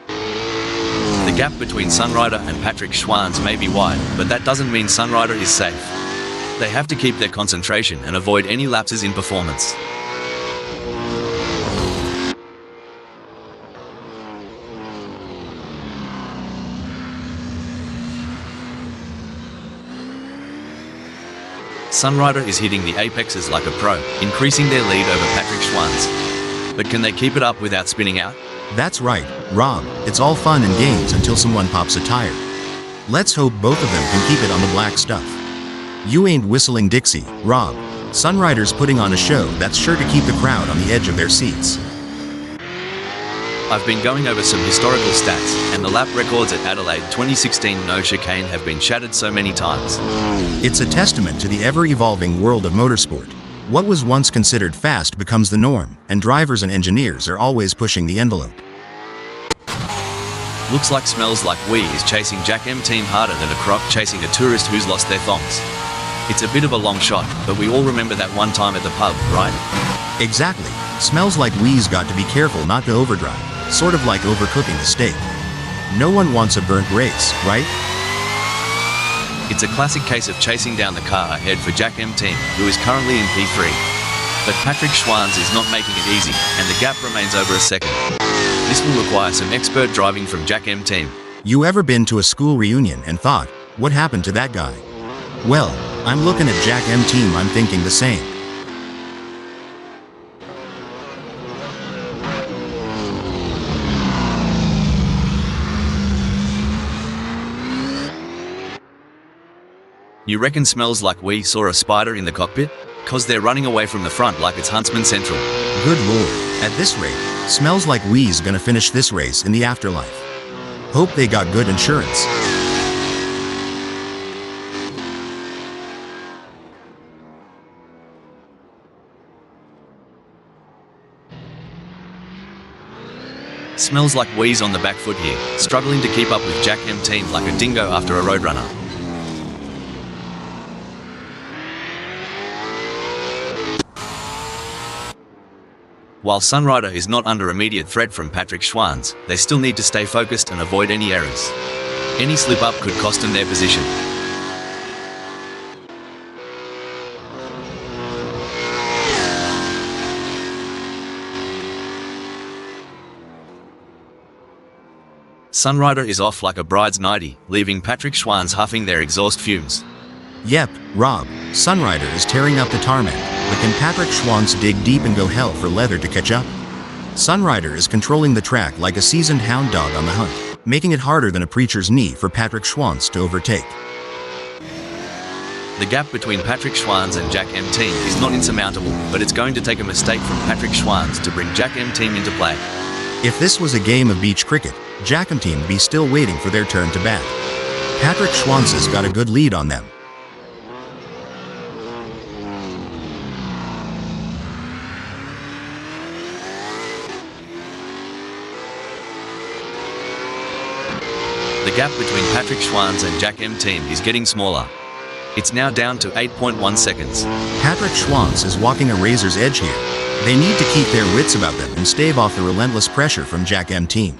The gap between Sunrider and Patrick Schwanz may be wide, but that doesn't mean Sunrider is safe. They have to keep their concentration and avoid any lapses in performance. Sunrider is hitting the apexes like a pro, increasing their lead over Patrick Schwanz. But can they keep it up without spinning out? That's right, Rob. It's all fun and games until someone pops a tire. Let's hope both of them can keep it on the black stuff. You ain't whistling Dixie, Rob. Sunrider's putting on a show that's sure to keep the crowd on the edge of their seats. I've been going over some historical stats, and the lap records at Adelaide 2016 no chicane have been shattered so many times. It's a testament to the ever-evolving world of motorsport. What was once considered fast becomes the norm, and drivers and engineers are always pushing the envelope. Looks like Smells Like We is chasing Jack M Team harder than a croc chasing a tourist who's lost their thongs. It's a bit of a long shot, but we all remember that one time at the pub, right? Exactly. Smells Like We's got to be careful not to overdrive, sort of like overcooking a steak. No one wants a burnt race, right? It's a classic case of chasing down the car ahead for Jack M Team, who is currently in P3. But Patrick Schwanz is not making it easy, and the gap remains over a second. This will require some expert driving from Jack M Team. You ever been to a school reunion and thought, what happened to that guy? Well, I'm looking at Jack M Team, I'm thinking the same. You reckon Smells Like We saw a spider in the cockpit? 'Cause they're running away from the front like it's Huntsman Central. Good lord, at this rate, Smells Like We's gonna finish this race in the afterlife. Hope they got good insurance. Smells Like We's on the back foot here, struggling to keep up with Jack M Team like a dingo after a roadrunner. While Sunrider is not under immediate threat from Patrick Schwanz, they still need to stay focused and avoid any errors. Any slip-up could cost them their position. Sunrider is off like a bride's nightie, leaving Patrick Schwanz huffing their exhaust fumes. Yep, Rob, Sunrider is tearing up the tarmac, but can Patrick Schwanz dig deep and go hell for leather to catch up? Sunrider is controlling the track like a seasoned hound dog on the hunt, making it harder than a preacher's knee for Patrick Schwanz to overtake. The gap between Patrick Schwanz and Jack M Team is not insurmountable, but it's going to take a mistake from Patrick Schwanz to bring Jack M Team into play. If this was a game of beach cricket, Jack M Team would be still waiting for their turn to bat. Patrick Schwanz has got a good lead on them. The gap between Patrick Schwanz and Jack M Team is getting smaller. It's now down to 8.1 seconds. Patrick Schwanz is walking a razor's edge here. They need to keep their wits about them and stave off the relentless pressure from Jack M Team.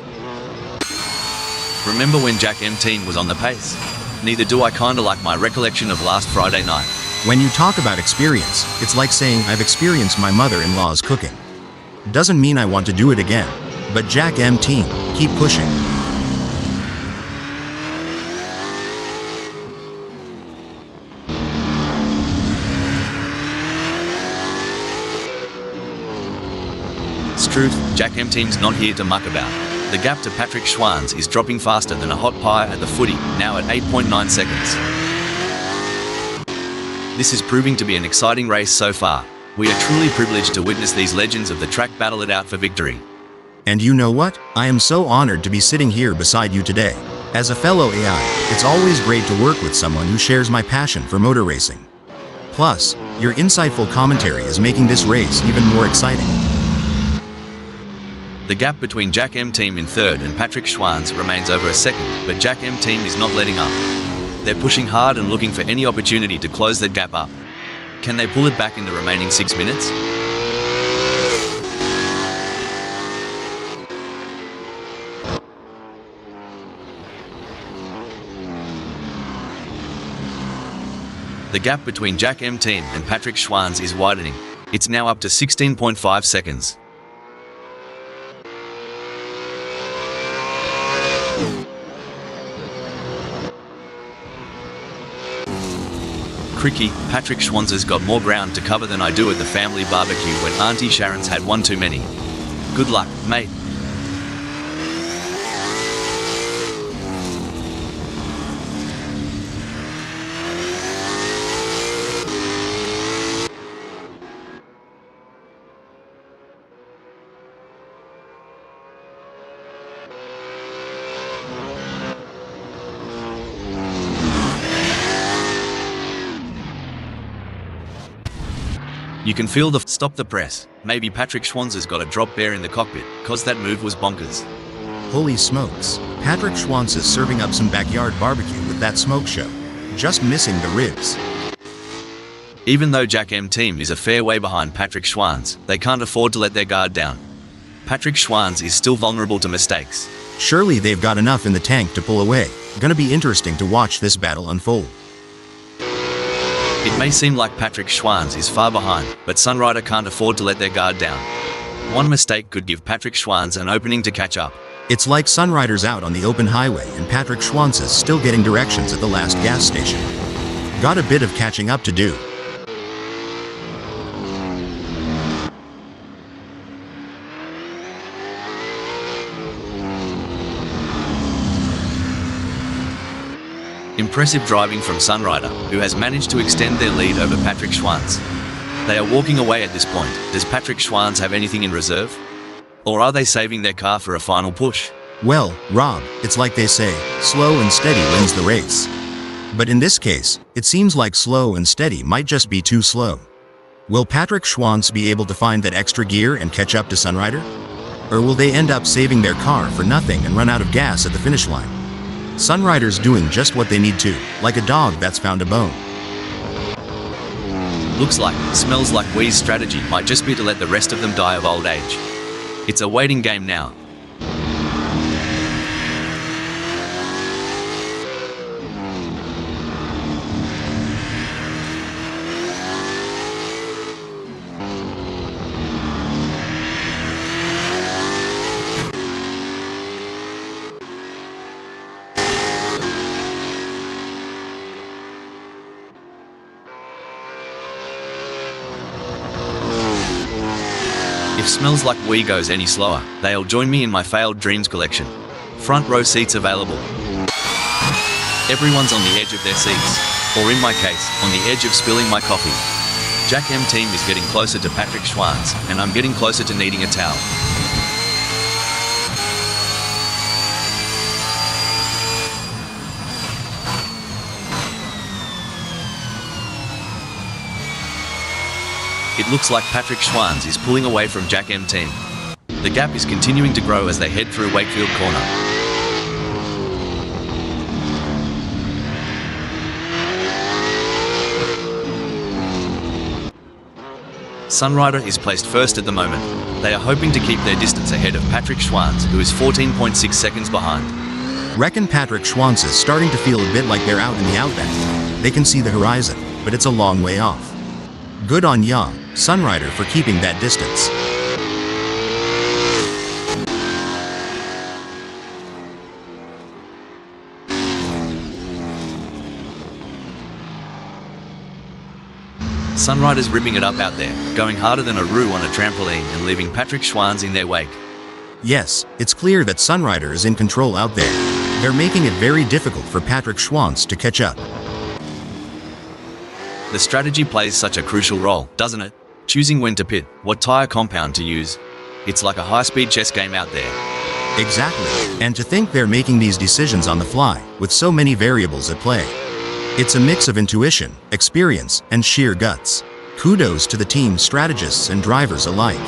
Remember when Jack M Team was on the pace? Neither do I, kinda like my recollection of last Friday night. When you talk about experience, it's like saying I've experienced my mother-in-law's cooking. Doesn't mean I want to do it again. But Jack M Team, keep pushing. Truth, Jack M Team's not here to muck about. The gap to Patrick Schwanz is dropping faster than a hot pie at the footy, now at 8.9 seconds. This is proving to be an exciting race so far. We are truly privileged to witness these legends of the track battle it out for victory. And you know what? I am so honored to be sitting here beside you today. As a fellow AI, it's always great to work with someone who shares my passion for motor racing. Plus, your insightful commentary is making this race even more exciting. The gap between Jack M Team in third and Patrick Schwanz remains over a second, but Jack M Team is not letting up. They're pushing hard and looking for any opportunity to close that gap up. Can they pull it back in the remaining 6 minutes? The gap between Jack M Team and Patrick Schwanz is widening. It's now up to 16.5 seconds. Cricky, Patrick Schwanz has got more ground to cover than I do at the family barbecue when Auntie Sharon's had one too many. Good luck, mate. You can feel the stop the press. Maybe Patrick Schwanz has got a drop bear in the cockpit, cause that move was bonkers. Holy smokes, Patrick Schwanz is serving up some backyard barbecue with that smoke show. Just missing the ribs. Even though Jack M Team is a fair way behind Patrick Schwanz, they can't afford to let their guard down. Patrick Schwanz is still vulnerable to mistakes. Surely they've got enough in the tank to pull away. Gonna be interesting to watch this battle unfold. It may seem like Patrick Schwanz is far behind, but Sunrider can't afford to let their guard down. One mistake could give Patrick Schwanz an opening to catch up. It's like Sunrider's out on the open highway and Patrick Schwanz is still getting directions at the last gas station. Got a bit of catching up to do. Impressive driving from Sunrider, who has managed to extend their lead over Patrick Schwanz. They are walking away at this point. Does Patrick Schwanz have anything in reserve? Or are they saving their car for a final push? Well, Rob, it's like they say, slow and steady wins the race. But in this case, it seems like slow and steady might just be too slow. Will Patrick Schwanz be able to find that extra gear and catch up to Sunrider? Or will they end up saving their car for nothing and run out of gas at the finish line? Sunrider's doing just what they need to, like a dog that's found a bone. Looks like, smells like Wee's strategy might just be to let the rest of them die of old age. It's a waiting game now. If smells like we goes any slower, they'll join me in my failed dreams collection. Front row seats available. Everyone's on the edge of their seats, or in my case, on the edge of spilling my coffee. Jack M team is getting closer to Patrick Schwanz, and I'm getting closer to needing a towel. It looks like Patrick Schwanz is pulling away from Jack M team. The gap is continuing to grow as they head through Wakefield Corner. Sunrider is placed first at the moment. They are hoping to keep their distance ahead of Patrick Schwanz, who is 14.6 seconds behind. Reckon Patrick Schwanz is starting to feel a bit like they're out in the outback. They can see the horizon, but it's a long way off. Good on ya, Sunrider, for keeping that distance. Sunrider's ripping it up out there, going harder than a roux on a trampoline and leaving Patrick Schwanz in their wake. Yes, it's clear that Sunrider is in control out there. They're making it very difficult for Patrick Schwanz to catch up. The strategy plays such a crucial role, doesn't it? Choosing when to pit, what tyre compound to use. It's like a high-speed chess game out there. Exactly, and to think they're making these decisions on the fly, with so many variables at play. It's a mix of intuition, experience, and sheer guts. Kudos to the team strategists and drivers alike.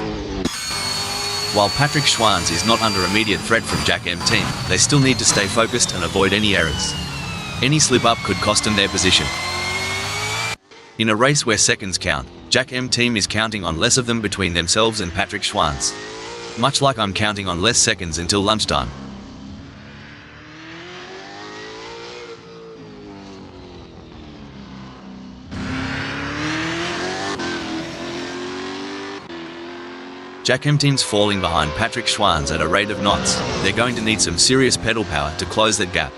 While Patrick Schwanz is not under immediate threat from Jack M team, they still need to stay focused and avoid any errors. Any slip-up could cost them their position. In a race where seconds count, Jack M team is counting on less of them between themselves and Patrick Schwanz. Much like I'm counting on less seconds until lunchtime. Jack M team's falling behind Patrick Schwanz at a rate of knots. They're going to need some serious pedal power to close that gap.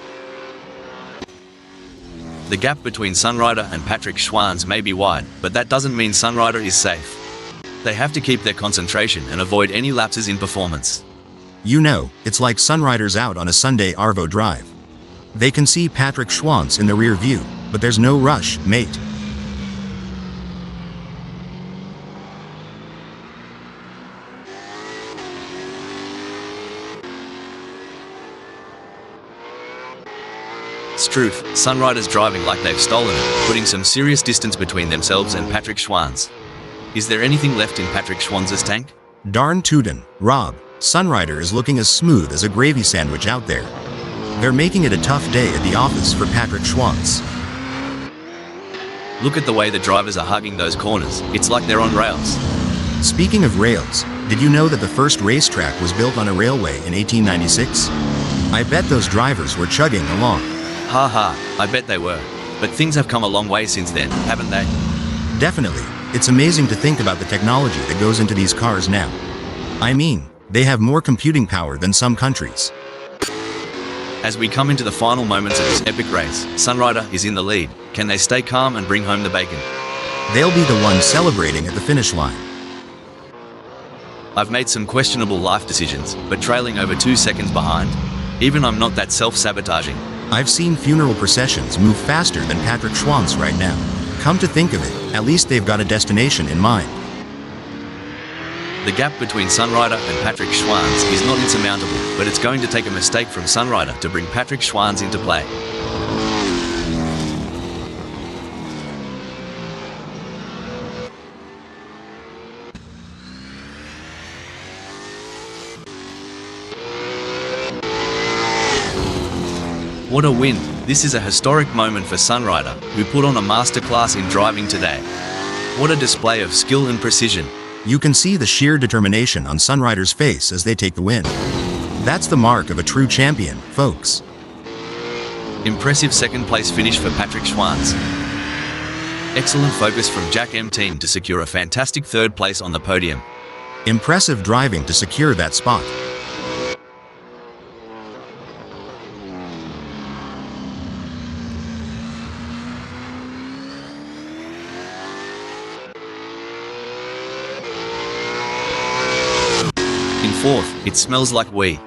The gap between Sunrider and Patrick Schwanz may be wide, but that doesn't mean Sunrider is safe. They have to keep their concentration and avoid any lapses in performance. You know, it's like Sunrider's out on a Sunday Arvo drive. They can see Patrick Schwanz in the rear view, but there's no rush, mate. Struth, Sunrider's driving like they've stolen it, putting some serious distance between themselves and Patrick Schwanz. Is there anything left in Patrick Schwanz's tank? Darn tootin', Rob. Sunrider is looking as smooth as a gravy sandwich out there. They're making it a tough day at the office for Patrick Schwanz. Look at the way the drivers are hugging those corners. It's like they're on rails. Speaking of rails, did you know that the first racetrack was built on a railway in 1896? I bet those drivers were chugging along. Ha ha, I bet they were. But things have come a long way since then, haven't they? Definitely. It's amazing to think about the technology that goes into these cars now. I mean, they have more computing power than some countries. As we come into the final moments of this epic race, Sunrider is in the lead. Can they stay calm and bring home the bacon? They'll be the ones celebrating at the finish line. I've made some questionable life decisions, but trailing over 2 seconds behind. Even I'm not that self-sabotaging. I've seen funeral processions move faster than Patrick Schwanz right now. Come to think of it, at least they've got a destination in mind. The gap between Sunrider and Patrick Schwanz is not insurmountable, but it's going to take a mistake from Sunrider to bring Patrick Schwanz into play. What a win! This is a historic moment for Sunrider, who put on a masterclass in driving today. What a display of skill and precision. You can see the sheer determination on Sunrider's face as they take the win. That's the mark of a true champion, folks. Impressive second place finish for Patrick Schwanz. Excellent focus from Jack M team to secure a fantastic third place on the podium. Impressive driving to secure that spot. fourth, it smells like wee.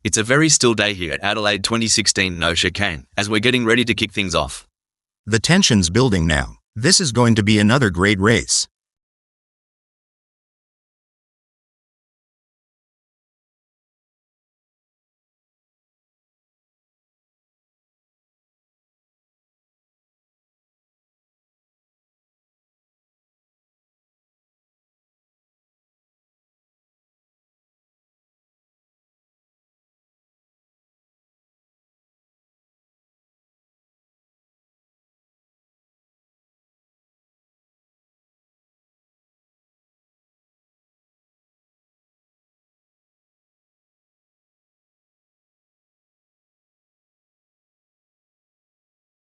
It's a very still day here at Adelaide 2016 No Chicane, as we're getting ready to kick things off. The tension's building now. This is going to be another great race.